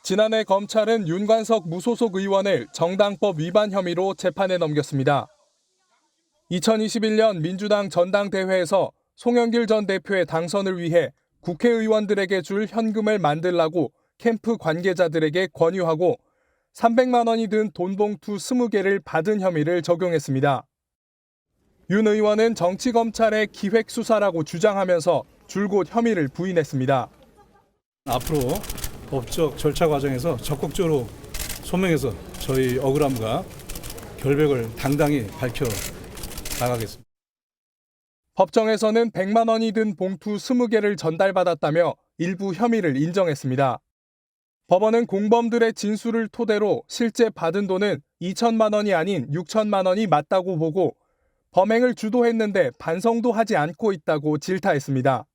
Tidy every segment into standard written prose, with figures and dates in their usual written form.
지난해 검찰은 윤관석 무소속 의원을 정당법 위반 혐의로 재판에 넘겼습니다. 2021년 민주당 전당대회에서 송영길 전 대표의 당선을 위해 국회의원들에게 줄 현금을 만들라고 캠프 관계자들에게 권유하고 300만 원이 든 돈봉투 20개를 받은 혐의를 적용했습니다. 윤 의원은 정치검찰의 기획수사라고 주장하면서 줄곧 혐의를 부인했습니다. 앞으로 법적 절차 과정에서 적극적으로 소명해서 저희 억울함과 결백을 당당히 밝혀 나가겠습니다. 법정에서는 100만 원이 든 봉투 20개를 전달받았다며 일부 혐의를 인정했습니다. 법원은 공범들의 진술을 토대로 실제 받은 돈은 2천만 원이 아닌 6천만 원이 맞다고 보고 범행을 주도했는데 반성도 하지 않고 있다고 질타했습니다.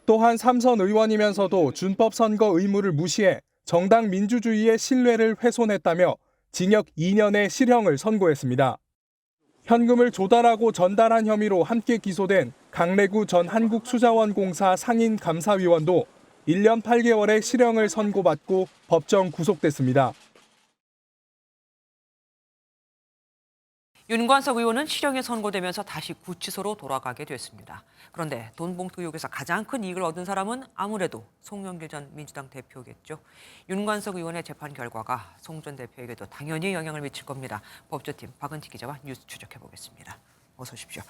또한 3선 의원이면서도 준법 선거 의무를 무시해 정당 민주주의의 신뢰를 훼손했다며 징역 2년의 실형을 선고했습니다. 현금을 조달하고 전달한 혐의로 함께 기소된 강래구 전 한국수자원공사 상임감사위원도 1년 8개월의 실형을 선고받고 법정 구속됐습니다. 윤관석 의원은 실형이 선고되면서 다시 구치소로 돌아가게 됐습니다. 그런데 돈봉투 의혹에서 가장 큰 이익을 얻은 사람은 아무래도 송영길 전 민주당 대표겠죠. 윤관석 의원의 재판 결과가 송 전 대표에게도 당연히 영향을 미칠 겁니다. 법조팀 박은지 기자와 뉴스 추적해 보겠습니다. 어서 오십시오.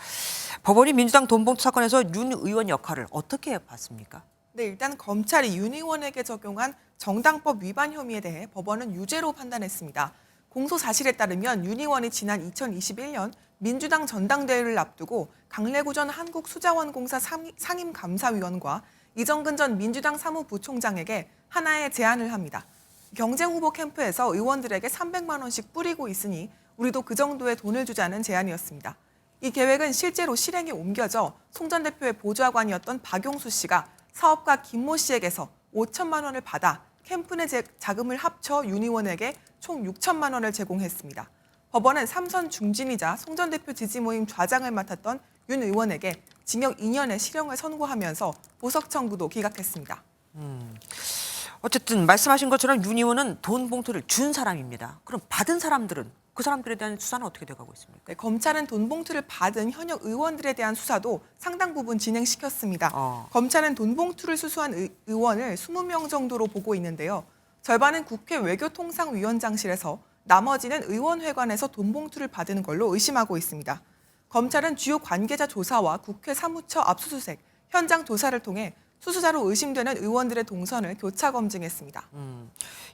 법원이 민주당 돈봉투 사건에서 윤 의원 역할을 어떻게 봤습니까? 네, 일단 검찰이 윤 의원에게 적용한 정당법 위반 혐의에 대해 법원은 유죄로 판단했습니다. 공소 사실에 따르면 윤 의원이 지난 2021년 민주당 전당대회를 앞두고 강래구 전 한국수자원공사 상임감사위원과 이정근 전 민주당 사무부총장에게 하나의 제안을 합니다. 경쟁 후보 캠프에서 의원들에게 300만 원씩 뿌리고 있으니 우리도 그 정도의 돈을 주자는 제안이었습니다. 이 계획은 실제로 실행에 옮겨져 송 전 대표의 보좌관이었던 박용수 씨가 사업가 김모 씨에게서 5천만 원을 받아 캠프 내 자금을 합쳐 윤 의원에게 총 6천만 원을 제공했습니다. 법원은 3선 중진이자 송 전 대표 지지 모임 좌장을 맡았던 윤 의원에게 징역 2년의 실형을 선고하면서 보석 청구도 기각했습니다. 어쨌든 말씀하신 것처럼 윤 의원은 돈 봉투를 준 사람입니다. 그럼 받은 사람들은 그 사람들에 대한 수사는 어떻게 돼가고 있습니까? 네, 검찰은 돈 봉투를 받은 현역 의원들에 대한 수사도 상당 부분 진행시켰습니다. 검찰은 돈 봉투를 수수한 의원을 20명 정도로 보고 있는데요. 절반은 국회 외교통상위원장실에서 나머지는 의원회관에서 돈 봉투를 받은 걸로 의심하고 있습니다. 검찰은 주요 관계자 조사와 국회 사무처 압수수색, 현장 조사를 통해 수수자로 의심되는 의원들의 동선을 교차 검증했습니다.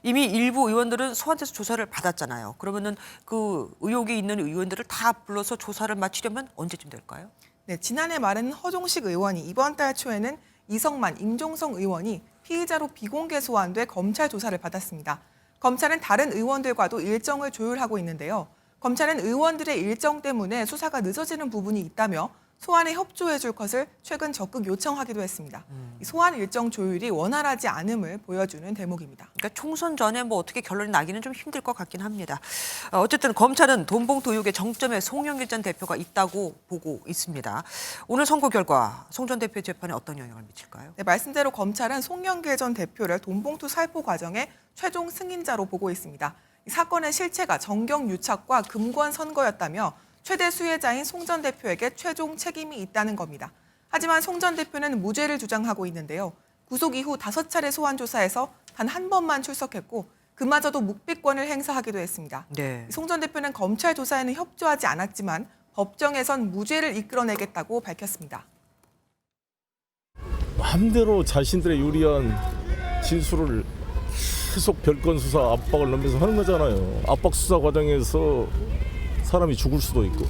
이미 일부 의원들은 소환돼서 조사를 받았잖아요. 그러면은 그 의혹이 있는 의원들을 다 불러서 조사를 마치려면 언제쯤 될까요? 네, 지난해 말에는 허종식 의원이 이번 달 초에는 이성만, 임종성 의원이 피의자로 비공개 소환돼 검찰 조사를 받았습니다. 검찰은 다른 의원들과도 일정을 조율하고 있는데요. 검찰은 의원들의 일정 때문에 수사가 늦어지는 부분이 있다며 소환에 협조해 줄 것을 최근 적극 요청하기도 했습니다. 소환 일정 조율이 원활하지 않음을 보여주는 대목입니다. 그러니까 총선 전에 뭐 어떻게 결론이 나기는 좀 힘들 것 같긴 합니다. 어쨌든 검찰은 돈봉투 의혹의 정점에 송영길 전 대표가 있다고 보고 있습니다. 오늘 선고 결과 송 전 대표의 재판에 어떤 영향을 미칠까요? 네, 말씀대로 검찰은 송영길 전 대표를 돈봉투 살포 과정의 최종 승인자로 보고 있습니다. 이 사건의 실체가 정경 유착과 금권 선거였다며 최대 수혜자인 송 전 대표에게 최종 책임이 있다는 겁니다. 하지만 송 전 대표는 무죄를 주장하고 있는데요. 구속 이후 5차례 소환 조사에서 단 한 번만 출석했고 그마저도 묵비권을 행사하기도 했습니다. 네. 송 전 대표는 검찰 조사에는 협조하지 않았지만 법정에선 무죄를 이끌어내겠다고 밝혔습니다. 마음대로 자신들의 유리한 진술을 계속 별건 수사 압박을 넣으면서 하는 거잖아요. 압박 수사 과정에서 사람이 죽을 수도 있고.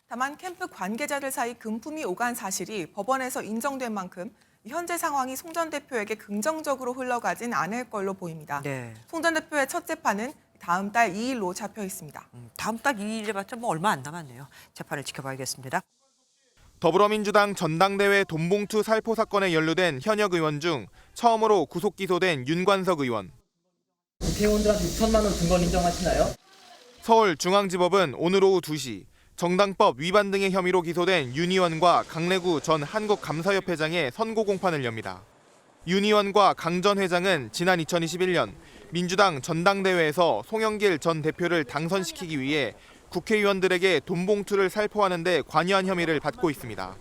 다만 캠프 관계자들 사이 금품이 오간 사실이 법원에서 인정된 만큼 현재 상황이 송 전 대표에게 긍정적으로 흘러가진 않을 걸로 보입니다. 네. 송 전 대표의 첫 재판은 다음 달 2일로 잡혀 있습니다. 다음 달 2일에봤자 뭐 얼마 안 남았네요. 재판을 지켜봐야겠습니다. 더불어민주당 전당대회 돈봉투 살포 사건에 연루된 현역 의원 중 처음으로 구속 기소된 윤관석 의원. 국회의원들한테 6천만 원 준 건 인정하시나요? 서울중앙지법은 오늘 오후 2시 정당법 위반 등의 혐의로 기소된 윤 의원과 강래구 전 한국감사협회장의 선고 공판을 엽니다. 윤 의원과 강 전 회장은 지난 2021년 민주당 전당대회에서 송영길 전 대표를 당선시키기 위해 국회의원들에게 돈 봉투를 살포하는 데 관여한 혐의를 받고 있습니다.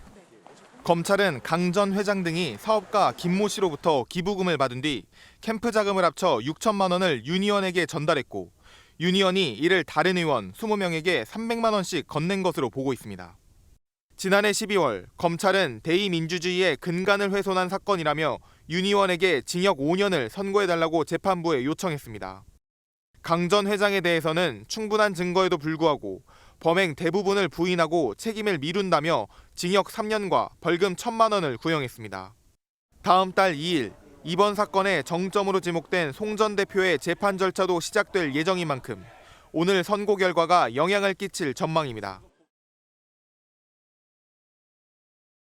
검찰은 강 전 회장 등이 사업가 김모 씨로부터 기부금을 받은 뒤 캠프 자금을 합쳐 6천만 원을 윤 의원에게 전달했고 윤 의원이 이를 다른 의원 20명에게 300만 원씩 건넨 것으로 보고 있습니다. 지난해 12월 검찰은 대의민주주의의 근간을 훼손한 사건이라며 윤 의원에게 징역 5년을 선고해달라고 재판부에 요청했습니다. 강 전 회장에 대해서는 충분한 증거에도 불구하고 범행 대부분을 부인하고 책임을 미룬다며 징역 3년과 벌금 1,000만 원을 구형했습니다. 다음 달 2일 이번 사건의 정점으로 지목된 송 전 대표의 재판 절차도 시작될 예정인 만큼 오늘 선고 결과가 영향을 끼칠 전망입니다.